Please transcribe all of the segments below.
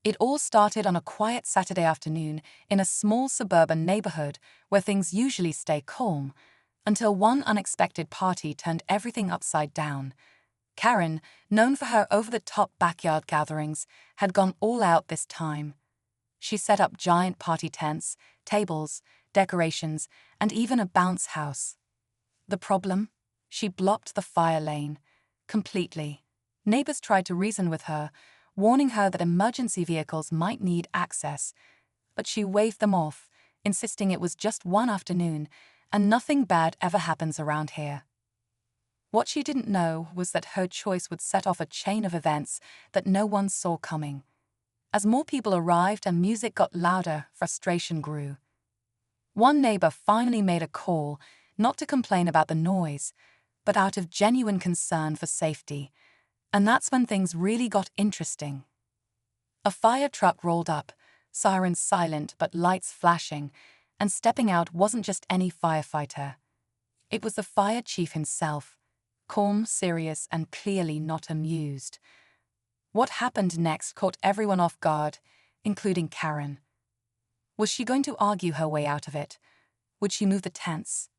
It all started on a quiet Saturday afternoon in a small suburban neighborhood where things usually stay calm, until one unexpected party turned everything upside down. Karen, known for her over-the-top backyard gatherings, had gone all out this time. She set up giant party tents, tables, decorations, and even a bounce house. The problem? She blocked the fire lane completely. Neighbors tried to reason with her, warning her that emergency vehicles might need access, but she waved them off, insisting it was just one afternoon and nothing bad ever happens around here. What she didn't know was that her choice would set off a chain of events that no one saw coming. As more people arrived and music got louder, frustration grew. One neighbor finally made a call, not to complain about the noise, but out of genuine concern for safety. And that's when things really got interesting. A fire truck rolled up, sirens silent but lights flashing, and stepping out wasn't just any firefighter. It was the fire chief himself, calm, serious, and clearly not amused. What happened next caught everyone off guard, including Karen. Was she going to argue her way out of it? Would she move the tents?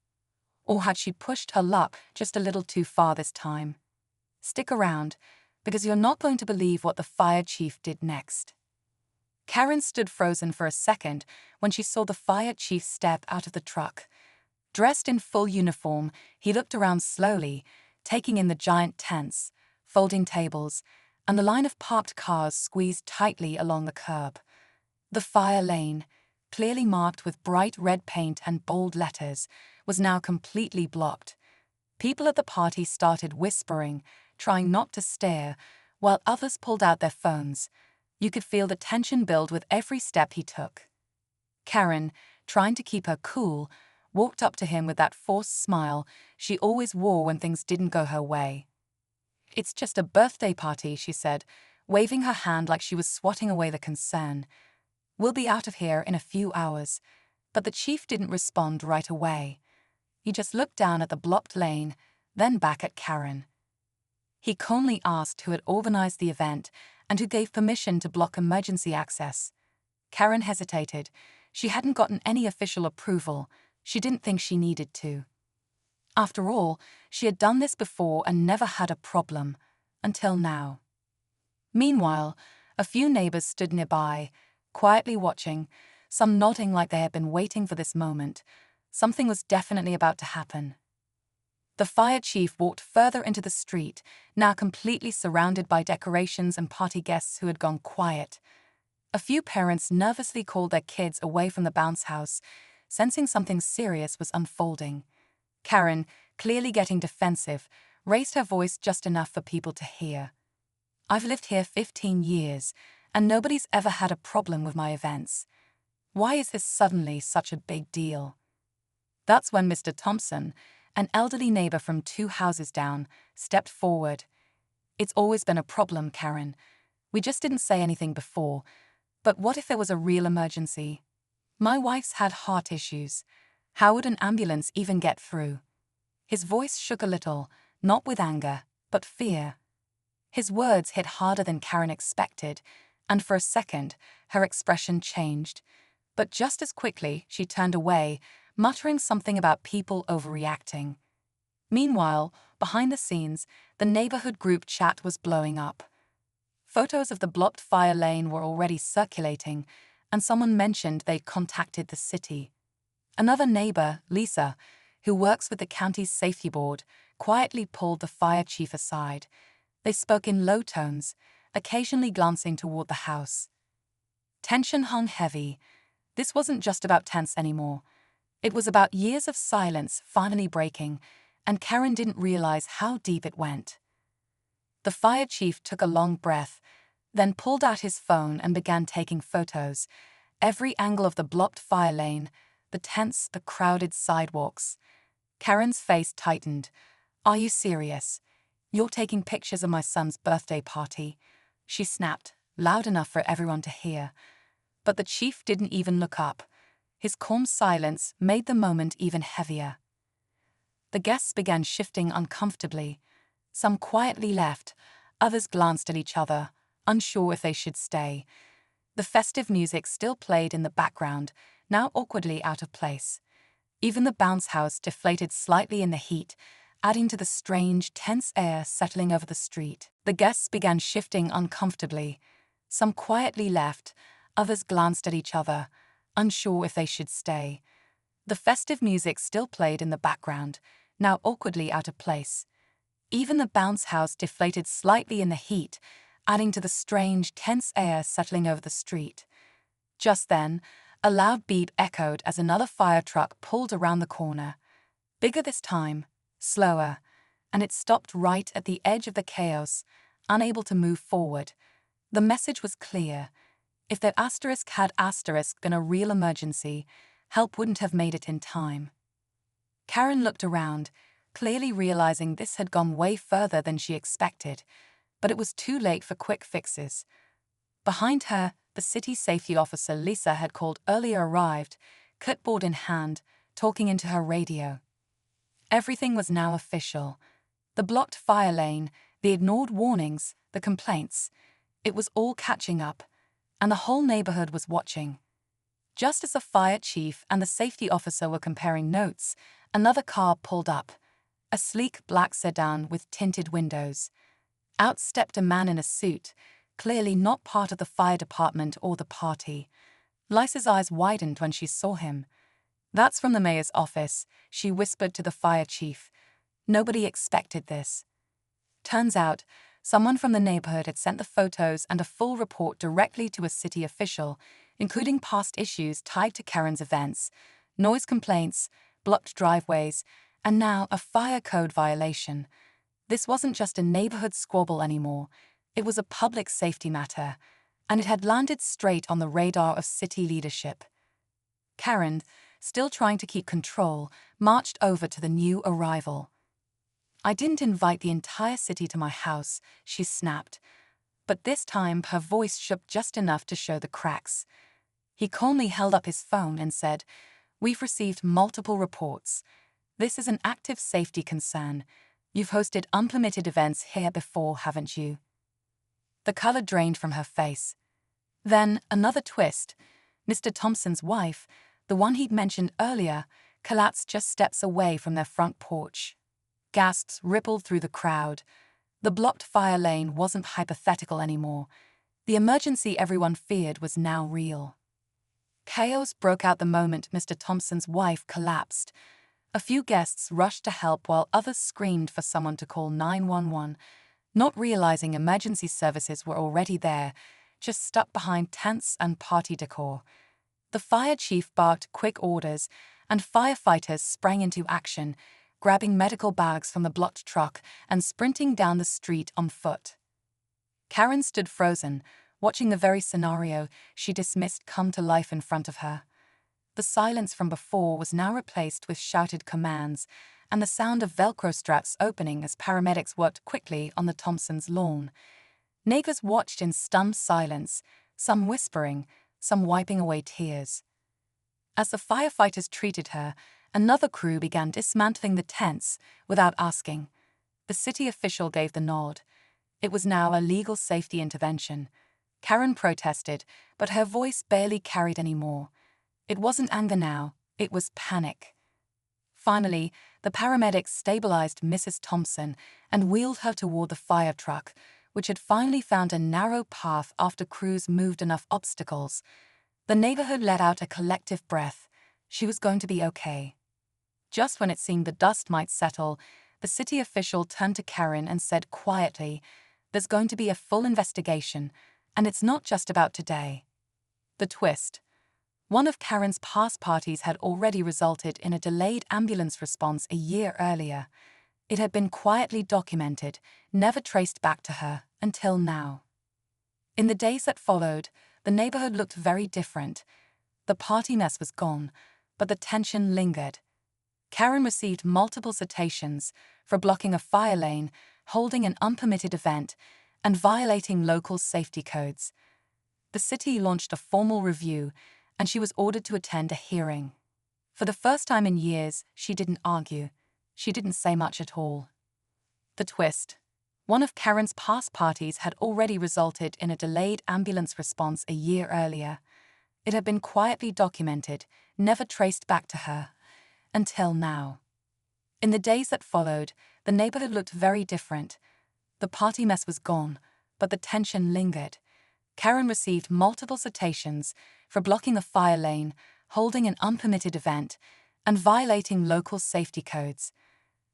Or had she pushed her luck just a little too far this time? Stick around, because you're not going to believe what the fire chief did next. Karen stood frozen for a second when she saw the fire chief step out of the truck. Dressed in full uniform, he looked around slowly, taking in the giant tents, folding tables, and the line of parked cars squeezed tightly along the curb. The fire lane, clearly marked with bright red paint and bold letters, was now completely blocked. People at the party started whispering, trying not to stare, while others pulled out their phones. You could feel the tension build with every step he took. Karen, trying to keep her cool, walked up to him with that forced smile she always wore when things didn't go her way. "It's just a birthday party," she said, waving her hand like she was swatting away the concern. "We'll be out of here in a few hours." But the chief didn't respond right away. He just looked down at the blocked lane, then back at Karen. He calmly asked who had organized the event and who gave permission to block emergency access. Karen hesitated. She hadn't gotten any official approval. She didn't think she needed to. After all, she had done this before and never had a problem, until now. Meanwhile, a few neighbors stood nearby, quietly watching, some nodding like they had been waiting for this moment. Something was definitely about to happen. The fire chief walked further into the street, now completely surrounded by decorations and party guests who had gone quiet. A few parents nervously called their kids away from the bounce house, sensing something serious was unfolding. Karen, clearly getting defensive, raised her voice just enough for people to hear. "I've lived here 15 years, and nobody's ever had a problem with my events. Why is this suddenly such a big deal?" That's when Mr. Thompson, an elderly neighbor from 2 houses down, stepped forward. "It's always been a problem, Karen. We just didn't say anything before. But what if there was a real emergency? My wife's had heart issues. How would an ambulance even get through?" His voice shook a little, not with anger, but fear. His words hit harder than Karen expected, and for a second, her expression changed. But just as quickly, she turned away, muttering something about people overreacting. Meanwhile, behind the scenes, the neighborhood group chat was blowing up. Photos of the blocked fire lane were already circulating, and someone mentioned they'd contacted the city. Another neighbor, Lisa, who works with the county's safety board, quietly pulled the fire chief aside. They spoke in low tones, occasionally glancing toward the house. Tension hung heavy. This wasn't just about tents anymore. It was about years of silence finally breaking, and Karen didn't realize how deep it went. The fire chief took a long breath, then pulled out his phone and began taking photos. Every angle of the blocked fire lane, the tents, the crowded sidewalks. Karen's face tightened. "Are you serious? You're taking pictures of my son's birthday party?" she snapped, loud enough for everyone to hear. But the chief didn't even look up. His calm silence made the moment even heavier. The guests began shifting uncomfortably. Some quietly left, others glanced at each other, unsure if they should stay. The festive music still played in the background, now awkwardly out of place. Even the bounce house deflated slightly in the heat, adding to the strange, tense air settling over the street. The guests began shifting uncomfortably. Some quietly left, others glanced at each other, unsure if they should stay. The festive music still played in the background, now awkwardly out of place. Even the bounce house deflated slightly in the heat, adding to the strange, tense air settling over the street. Just then, a loud beep echoed as another fire truck pulled around the corner. Bigger this time, slower, and it stopped right at the edge of the chaos, unable to move forward. The message was clear. If that asterisk had asterisk been a real emergency, help wouldn't have made it in time. Karen looked around, clearly realizing this had gone way further than she expected, but it was too late for quick fixes. Behind her, the city safety officer Lisa had called earlier arrived, clipboard in hand, talking into her radio. Everything was now official. The blocked fire lane, the ignored warnings, the complaints. It was all catching up, and the whole neighborhood was watching. Just as the fire chief and the safety officer were comparing notes, another car pulled up, a sleek black sedan with tinted windows. Out stepped a man in a suit, clearly not part of the fire department or the party. Lisa's eyes widened when she saw him. "That's from the mayor's office," she whispered to the fire chief. Nobody expected this. Turns out, someone from the neighborhood had sent the photos and a full report directly to a city official, including past issues tied to Karen's events, noise complaints, blocked driveways, and now a fire code violation. This wasn't just a neighborhood squabble anymore. It was a public safety matter, and it had landed straight on the radar of city leadership. Karen, still trying to keep control, marched over to the new arrival. "I didn't invite the entire city to my house," she snapped, but this time her voice shook just enough to show the cracks. He calmly held up his phone and said, "We've received multiple reports. This is an active safety concern. You've hosted unpermitted events here before, haven't you?" The color drained from her face. Then, another twist. Mr. Thompson's wife, the one he'd mentioned earlier, collapsed just steps away from their front porch. Gasps rippled through the crowd. The blocked fire lane wasn't hypothetical anymore. The emergency everyone feared was now real. Chaos broke out the moment Mr. Thompson's wife collapsed. A few guests rushed to help while others screamed for someone to call 911, not realizing emergency services were already there, just stuck behind tents and party decor. The fire chief barked quick orders, and firefighters sprang into action, grabbing medical bags from the blocked truck and sprinting down the street on foot. Karen stood frozen, watching the very scenario she dismissed come to life in front of her. The silence from before was now replaced with shouted commands and the sound of Velcro straps opening as paramedics worked quickly on the Thompsons' lawn. Neighbors watched in stunned silence, some whispering, some wiping away tears. As the firefighters treated her, another crew began dismantling the tents without asking. The city official gave the nod. It was now a legal safety intervention. Karen protested, but her voice barely carried any more. It wasn't anger now, it was panic. Finally, the paramedics stabilized Mrs. Thompson and wheeled her toward the fire truck, which had finally found a narrow path after crews moved enough obstacles. The neighborhood let out a collective breath. She was going to be okay. Just when it seemed the dust might settle, the city official turned to Karen and said quietly, "There's going to be a full investigation, and it's not just about today." The twist. One of Karen's past parties had already resulted in a delayed ambulance response a year earlier. It had been quietly documented, never traced back to her, until now. In the days that followed, the neighborhood looked very different. The party mess was gone, but the tension lingered. Karen received multiple citations for blocking a fire lane, holding an unpermitted event, and violating local safety codes. The city launched a formal review, and she was ordered to attend a hearing. For the first time in years, she didn't argue. She didn't say much at all. The twist. One of Karen's past parties had already resulted in a delayed ambulance response a year earlier. It had been quietly documented, never traced back to her. Until now. In the days that followed, the neighborhood looked very different. The party mess was gone, but the tension lingered. Karen received multiple citations for blocking a fire lane, holding an unpermitted event, and violating local safety codes.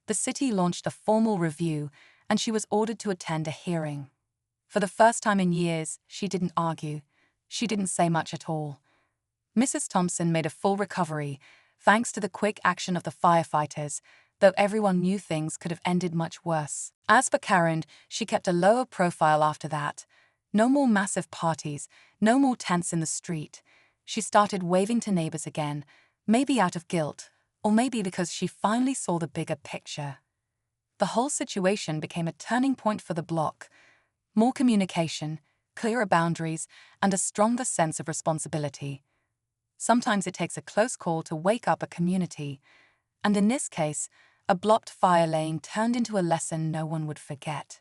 The city launched a formal review, and she was ordered to attend a hearing. For the first time in years, she didn't argue. She didn't say much at all. Mrs. Thompson made a full recovery, thanks to the quick action of the firefighters, though everyone knew things could have ended much worse. As for Karen, she kept a lower profile after that. No more massive parties, no more tents in the street. She started waving to neighbors again, maybe out of guilt, or maybe because she finally saw the bigger picture. The whole situation became a turning point for the block. More communication, clearer boundaries, and a stronger sense of responsibility. Sometimes it takes a close call to wake up a community, and in this case, a blocked fire lane turned into a lesson no one would forget.